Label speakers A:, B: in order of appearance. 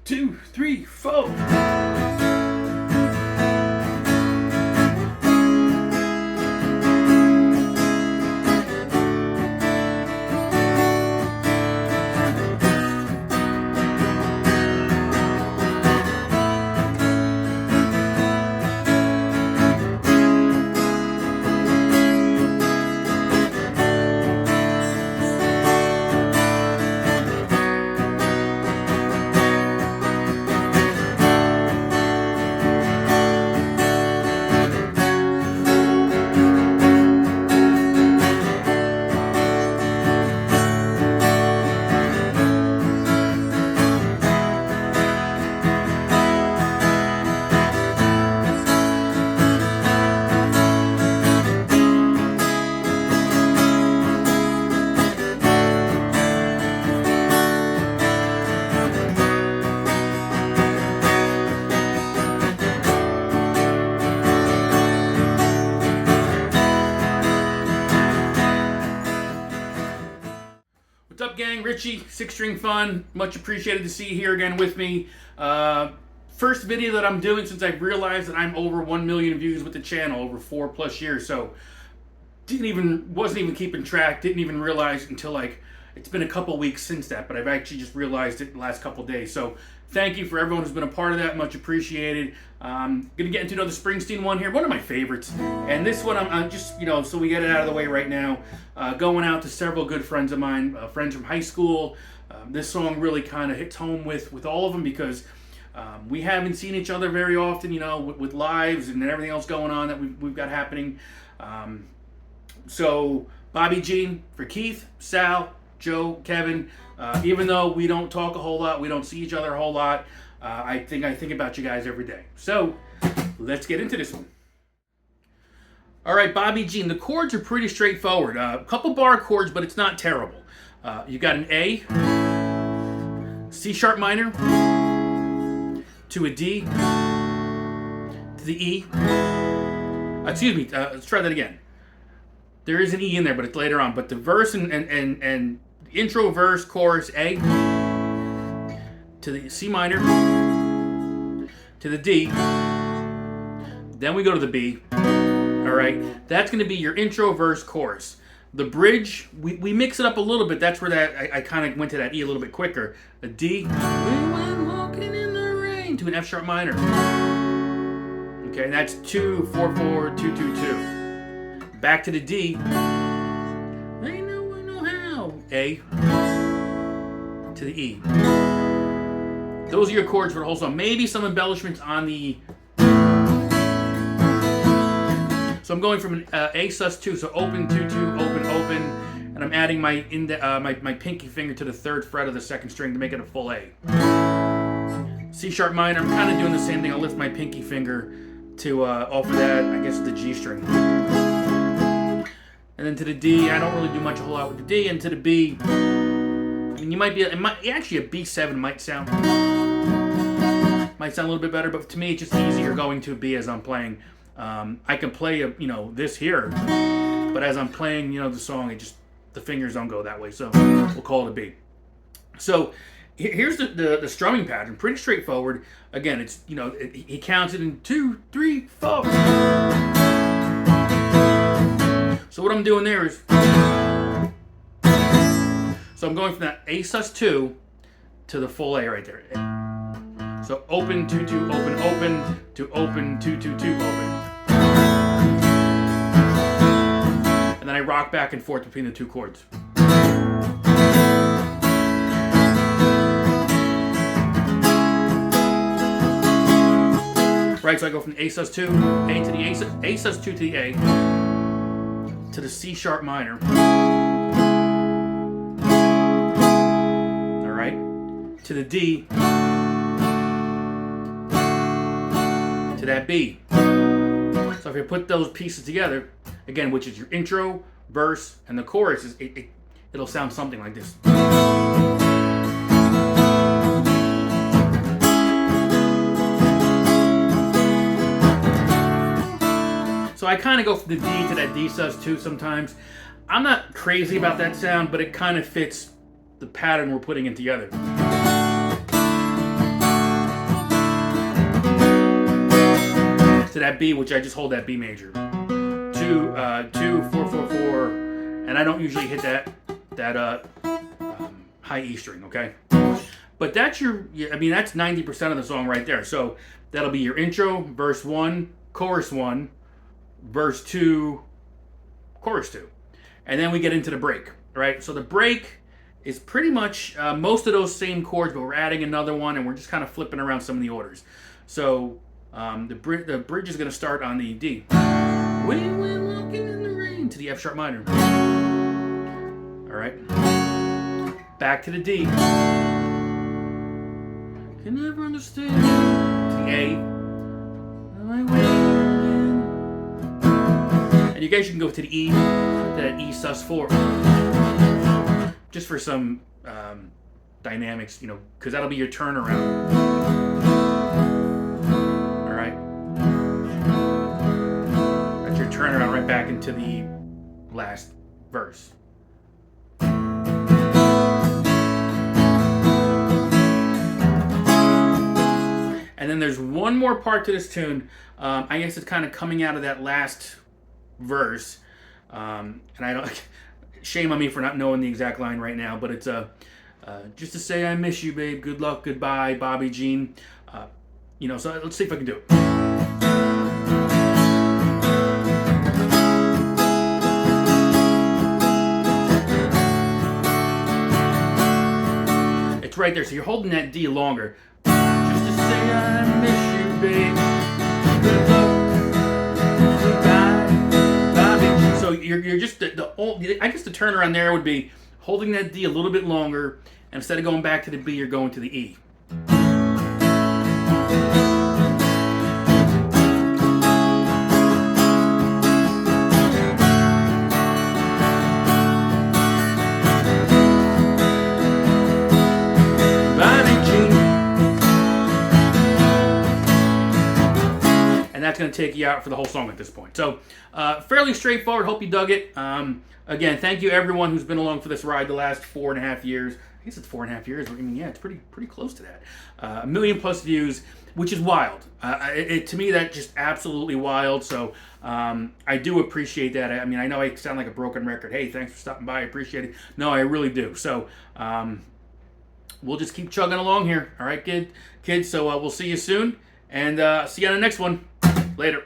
A: 2, 3, 4. What's up, gang? Richie, 6-String Fun. Much appreciated to see you here again with me. First video that I'm doing since I've realized that I'm over 1 million views with the channel over 4+ years. So wasn't even keeping track. Didn't even realize until like it's been a couple weeks since that. But I've actually just realized it the last couple days. So thank you for everyone who's been a part of that. Much appreciated. Gonna get into another Springsteen one here. One of my favorites. And this one I'm just, so we get it out of the way right now. Going out to several good friends of mine, friends from high school. This song really kind of hits home with all of them because we haven't seen each other very often, with lives and everything else going on that we've got happening. So Bobby Jean for Keith, Sal, Joe, Kevin. Even though we don't talk a whole lot, we don't see each other a whole lot, I think about you guys every day. So let's get into this one. All right, Bobby Jean. The chords are pretty straightforward. A couple bar chords, but it's not terrible. You got an A, C sharp minor, to a D, to the E. Excuse me. Let's try that again. There is an E in there, but it's later on. But the verse and intro, verse, chorus, A, to the C minor, to the D, then we go to the B. All right, that's going to be your intro, verse, chorus. The bridge, we mix it up a little bit. That's where I kind of went to that E a little bit quicker. A D, we went walking in the rain, to an F sharp minor. Okay, and that's 2, 4, 4, 2, 2, 2. Back to the D. A to the E. Those are your chords for the whole song. Maybe some embellishments on the. So I'm going from an A sus2, so open 2 2 open open, and I'm adding my pinky finger to the 3rd fret of the 2nd string to make it a full A. C sharp minor. I'm kind of doing the same thing. I'll lift my pinky finger to off of that. I guess the G string. And then to the D, I don't really do much a whole lot with the D. And to the B, I mean, actually a B7 might sound a little bit better, but to me it's just easier going to a B as I'm playing. I can play this here, but as I'm playing the song, the fingers don't go that way. So we'll call it a B. So here's the strumming pattern, pretty straightforward. Again, it's he counts it in 2, 3, 4. So what I'm doing there is, so I'm going from that A sus2 to the full A right there. So open 2 2 open open to open 2 2 2 open, and then I rock back and forth between the two chords. Right, so I go from A sus2, A to the A sus2 to the A, to the C sharp minor. All right, to the D, to that B. So if you put those pieces together, again, which is your intro, verse, and the chorus, it'll sound something like this. So I kind of go from the D to that D sus2 sometimes. I'm not crazy about that sound, but it kind of fits the pattern we're putting in together. that B, which I just hold that B major. 2, 2, 4, 4, 4, and I don't usually hit that high E string, okay? But that's that's 90% of the song right there. So that'll be your intro, verse 1, chorus 1, verse 2, chorus 2. And then we get into the break, right? So the break is pretty much most of those same chords, but we're adding another one, and we're just kind of flipping around some of the orders. So the bridge is going to start on the D. We went walking in the rain to the F sharp minor. All right. Back to the D. Can never understand. To the A. And you guys can go to the E, that E sus4. Just for some dynamics, because that'll be your turnaround. All right. That's your turnaround right back into the last verse. And then there's one more part to this tune. I guess it's kind of coming out of that last verse. And I don't. Shame on me for not knowing the exact line right now, but it's just to say I miss you, babe. Good luck, goodbye, Bobby Jean. So let's see if I can do it. It's right there, so you're holding that D longer. Just to say I miss you, babe. Good luck, goodbye, Bobby Jean. So you're just I guess the turnaround there would be holding that D a little bit longer, and instead of going back to the B, you're going to the E. That's going to take you out for the whole song at this point. So, fairly straightforward. Hope you dug it. Again, thank you everyone who's been along for this ride the last 4.5 years. I guess it's 4.5 years. I mean, yeah, it's pretty close to that. 1 million plus views, which is wild. To me, that's just absolutely wild. So, I do appreciate that. I mean, I know I sound like a broken record. Hey, thanks for stopping by. I appreciate it. No, I really do. So, we'll just keep chugging along here. All right, kids. So, we'll see you soon, and see you on the next one. Later.